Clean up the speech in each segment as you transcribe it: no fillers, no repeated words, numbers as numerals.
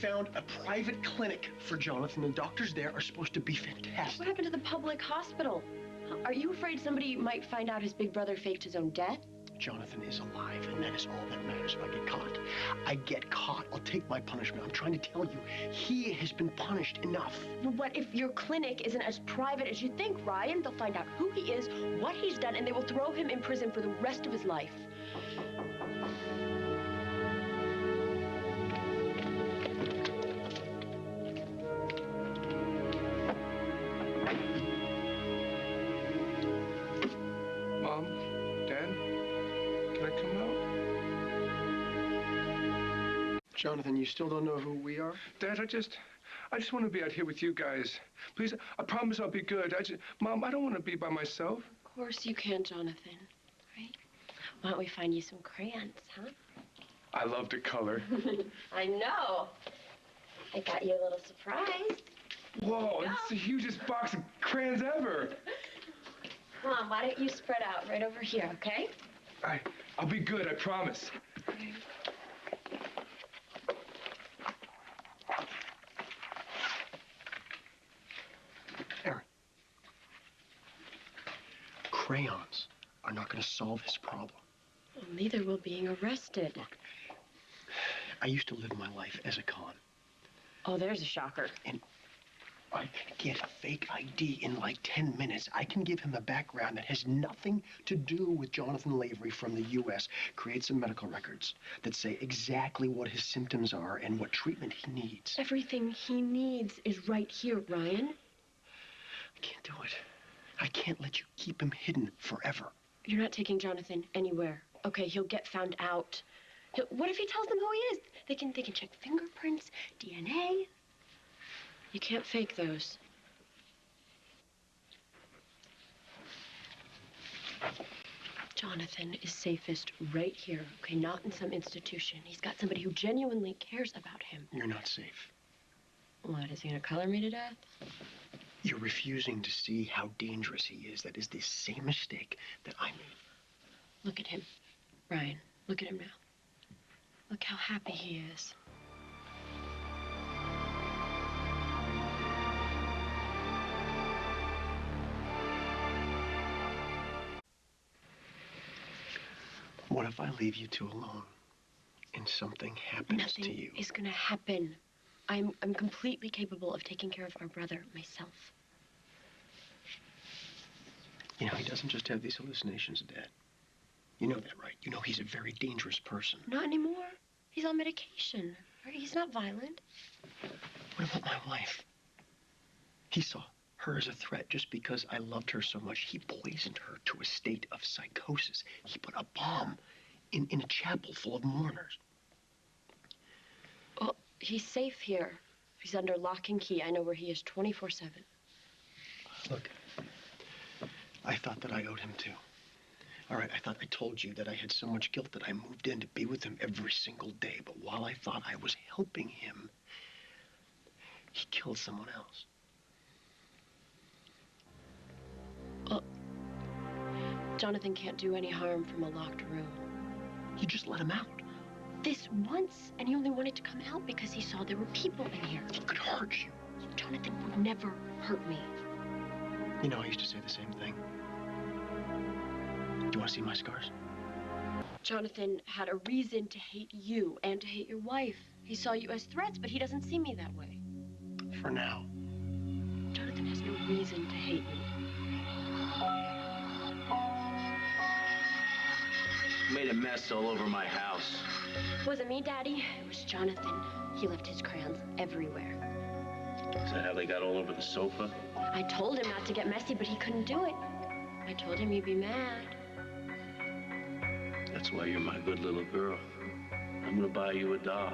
found a private clinic for Jonathan. The doctors there are supposed to be fantastic. What happened to the public hospital? Are you afraid somebody might find out his big brother faked his own death? Jonathan is alive, and that is all that matters. If I get caught, I get caught. I'll take my punishment. I'm trying to tell you, he has been punished enough. But what if your clinic isn't as private as you think, Ryan? They'll find out who he is, what he's done, and they will throw him in prison for the rest of his life. Mom, Dad, can I come out? Jonathan, you still don't know who we are? Dad, I just want to be out here with you guys. Please, I promise I'll be good. Mom, I don't want to be by myself. Of course you can, Jonathan. Right? Why don't we find you some crayons, huh? I love to color. I know. I got you a little surprise. Whoa, it's the hugest box of crayons ever. Mom, why don't you spread out right over here, okay? I'll be good, I promise. Erin, crayons are not going to solve his problem. Well, neither will being arrested. Look, I used to live my life as a con. Oh, there's a shocker. And I can get a fake ID in like 10 minutes. I can give him a background that has nothing to do with Jonathan Lavery from the U.S. Create some medical records that say exactly what his symptoms are and what treatment he needs. Everything he needs is right here, Ryan. I can't do it. I can't let you keep him hidden forever. You're not taking Jonathan anywhere. Okay, he'll get found out. What if he tells them who he is? They can check fingerprints, DNA. You can't fake those. Jonathan is safest right here, okay? Not in some institution. He's got somebody who genuinely cares about him. You're not safe. What, is he gonna color me to death? You're refusing to see how dangerous he is. That is the same mistake that I made. Look at him, Ryan. Look at him now. Look how happy he is. What if I leave you two alone and something happens to you? Nothing is gonna happen. I'm completely capable of taking care of our brother myself. You know, he doesn't just have these hallucinations, Dad. You know that, right? You know he's a very dangerous person. Not anymore. He's on medication. He's not violent. What about my wife? He saw her as a threat just because I loved her so much. He poisoned her to a state of psychosis. He put a bomb in a chapel full of mourners. Well, he's safe here. He's under lock and key. I know where he is 24/7. Look, I thought that I owed him too. All right, I thought I told you that I had so much guilt that I moved in to be with him every single day. But while I thought I was helping him, he killed someone else. Well, Jonathan can't do any harm from a locked room. You just let him out. This once, and he only wanted to come out because he saw there were people in here. He could hurt you. Jonathan would never hurt me. You know, I used to say the same thing. Do you want to see my scars? Jonathan had a reason to hate you and to hate your wife. He saw you as threats, but he doesn't see me that way. For now. Jonathan has no reason to hate me. Made a mess all over my house. It wasn't me, Daddy. It was Jonathan. He left his crayons everywhere. Is that how they got all over the sofa? I told him not to get messy, but he couldn't do it. I told him you'd be mad. That's why you're my good little girl. I'm gonna buy you a doll.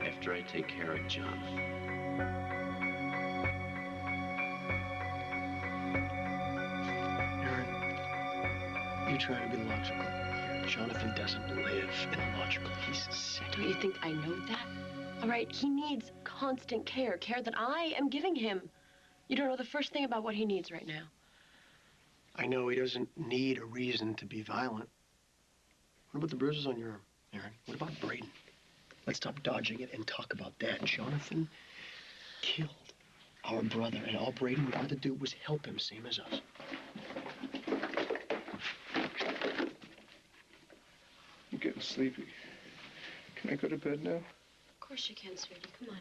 After I take care of John. Erin, you're trying to be logical. Jonathan doesn't live in a logical. He's sick. Don't you think I know that? All right, he needs constant care, care that I am giving him. You don't know the first thing about what he needs right now. I know he doesn't need a reason to be violent. What about the bruises on your arm, Erin? What about Braden? Let's stop dodging it and talk about that. Jonathan killed our brother, and all Brady wanted to do was help him, same as us. I'm getting sleepy. Can I go to bed now? Of course you can, sweetie. Come on.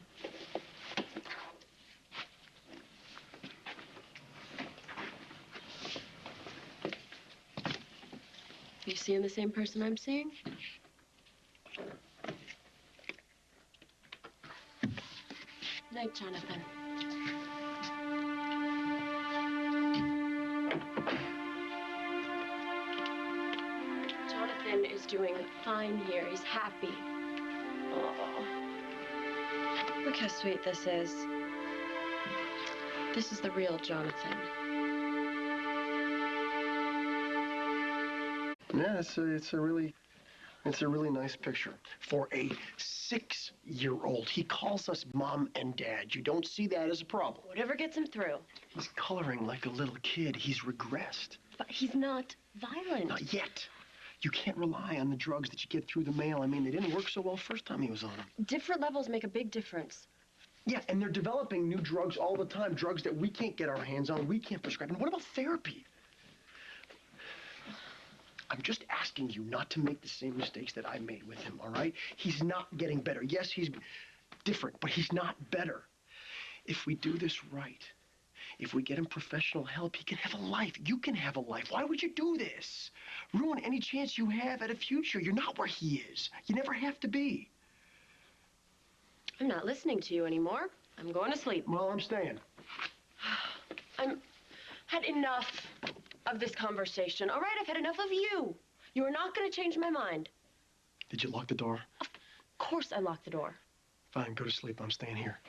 You seeing the same person I'm seeing? Night, Jonathan. Jonathan is doing fine here. He's happy. Oh, look how sweet this is. This is the real Jonathan. Yeah, it's a really nice picture for a 6-year-old. He calls us mom and dad. You don't see that as a problem. Whatever gets him through. He's coloring like a little kid. He's regressed. But he's not violent. Not yet. You can't rely on the drugs that you get through the mail. I mean, they didn't work so well first time he was on them. Different levels make a big difference. Yeah, and they're developing new drugs all the time. Drugs that we can't get our hands on, we can't prescribe. And what about therapy? I'm just asking you not to make the same mistakes that I made with him, all right? He's not getting better. Yes, he's different, but he's not better. If we do this right, if we get him professional help, he can have a life. You can have a life. Why would you do this? Ruin any chance you have at a future. You're not where he is. You never have to be. I'm not listening to you anymore. I'm going to sleep. Well, I'm staying. I'm had enough of this conversation. All right, I've had enough of you. You are not going to change my mind. Did you lock the door? Of course I locked the door. Fine, go to sleep. I'm staying here.